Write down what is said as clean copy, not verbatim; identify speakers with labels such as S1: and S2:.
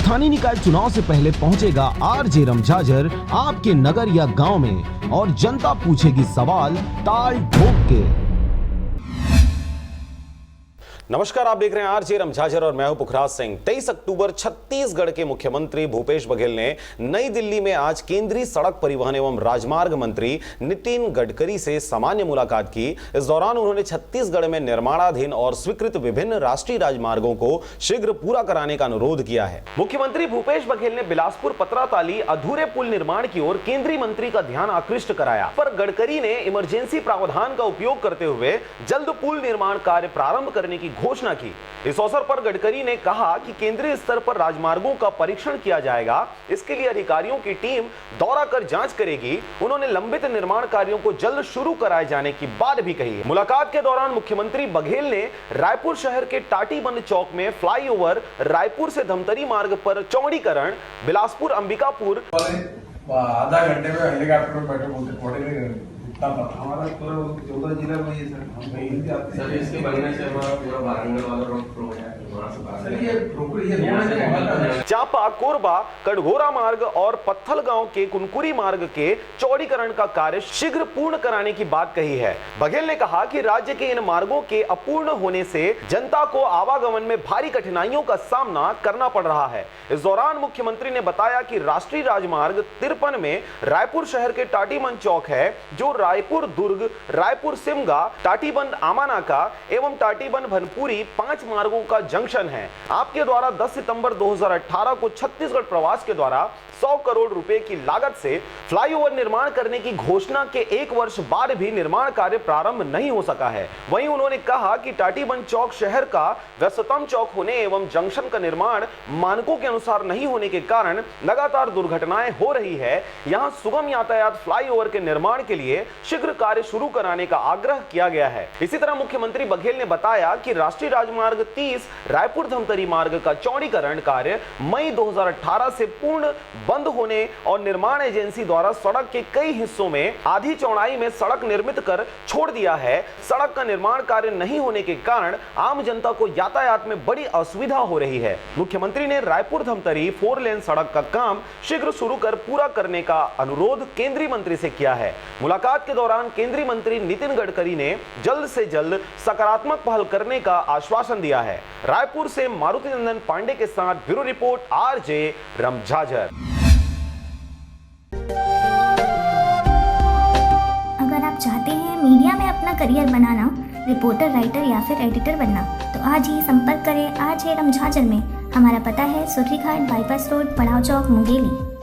S1: स्थानीय निकाय चुनाव से पहले पहुंचेगा आरजे रमझाझर आपके नगर या गांव में और जनता पूछेगी सवाल ताल ठोक के।
S2: नमस्कार, आप देख रहे हैं आरजे रमझाझर और मैं हूं पुखराज सिंह। 23 अक्टूबर छत्तीसगढ़ के मुख्यमंत्री भूपेश बघेल ने नई दिल्ली में आज केंद्रीय सड़क परिवहन एवं राजमार्ग मंत्री नितिन गडकरी से सामान्य मुलाकात की। इस दौरान उन्होंने छत्तीसगढ़ में निर्माणाधीन और स्वीकृत विभिन्न राष्ट्रीय राजमार्गों को शीघ्र पूरा कराने का अनुरोध किया है। मुख्यमंत्री भूपेश बघेल ने बिलासपुर पतराताली अधूरे पुल निर्माण की ओर केंद्रीय मंत्री का ध्यान आकृष्ट कराया, पर गडकरी ने इमरजेंसी प्रावधान का उपयोग करते हुए जल्द पुल निर्माण कार्य प्रारंभ करने की घोषणा की। इस अवसर पर गडकरी ने कहा कि केंद्रीय स्तर पर राजमार्गों का परीक्षण किया जाएगा, इसके लिए अधिकारियों की टीम दौरा कर जांच करेगी। उन्होंने लंबित निर्माण कार्यों को जल्द शुरू कराए जाने की बात भी कही। मुलाकात के दौरान मुख्यमंत्री बघेल ने रायपुर शहर के टाटीबंध चौक में फ्लाईओवर, रायपुर से धमतरी मार्ग पर चौड़ीकरण, बिलासपुर अंबिकापुर
S3: आधा घंटे में हेलीकॉप्टर में बैठे हमारा पूरा 14 जिला में ये सर इसके बनने से हमारा पूरा वारंगल वाला रोड फ्लो है।
S2: चापा, कोरबा, कटघोरा मार्ग और पत्थलगांव के कुनकुरी मार्ग के चौड़ीकरण का कार्य शीघ्र पूर्ण कराने की बात कही है। बघेल ने कहा कि राज्य के इन मार्गों के अपूर्ण होने से जनता को आवागमन में भारी कठिनाइयों का सामना करना पड़ रहा है। इस दौरान मुख्यमंत्री ने बताया कि राष्ट्रीय राजमार्ग 53 में रायपुर शहर के टाटीबंध चौक है, जो रायपुर दुर्ग, रायपुर सिमगा, टाटीबंध आमानाका एवं टाटीबंध भनपुरी 5 मार्गों का जंक्शन है। आपके द्वारा 10 सितंबर 2018 को छत्तीसगढ़ प्रवास के द्वारा 100 करोड़ रुपए की लागत से फ्लाईओवर निर्माण करने की घोषणा के 1 वर्ष बाद भी निर्माण कार्य प्रारंभ नहीं हो सका है। वहीं उन्होंने कहा कि टाटीबंध चौक शहर का व्यस्ततम चौक होने एवं जंक्शन का निर्माण मानकों के अनुसार नहीं होने के कारण लगातार दुर्घटनाएं हो रही है। यहां सुगम यातायात फ्लाईओवर के निर्माण के लिए शीघ्र कार्य शुरू कराने का आग्रह किया गया है। इसी तरह मुख्यमंत्री बघेल ने बताया कि राष्ट्रीय राजमार्ग 30 रायपुर धमतरी मार्ग का चौड़ीकरण कार्य मई 2018 से पूर्ण बंद होने और निर्माण एजेंसी द्वारा सड़क के कई हिस्सों में आधी चौड़ाई में सड़क निर्मित कर छोड़ दिया है। सड़क का निर्माण कार्य नहीं होने के कारण आम जनता को यातायात में बड़ी असुविधा हो रही है। मुख्यमंत्री ने रायपुर धमतरी 4 लेन सड़क का काम शीघ्र शुरू कर पूरा करने का अनुरोध केंद्रीय मंत्री से किया है। मुलाकात के दौरान केंद्रीय मंत्री नितिन गडकरी ने जल्द से जल्द सकारात्मक पहल करने का आश्वासन दिया है। रायपुर से मारुति नंदन पांडे के साथ ब्यूरो रिपोर्ट आरजे रमझाझर।
S4: अगर आप चाहते हैं मीडिया में अपना करियर बनाना, रिपोर्टर, राइटर या फिर एडिटर बनना, तो आज ही संपर्क करें आरजे रमझाझर में। हमारा पता है सुर्खी घाट बाईपास रोड, पड़ाव चौक, मुंगेली।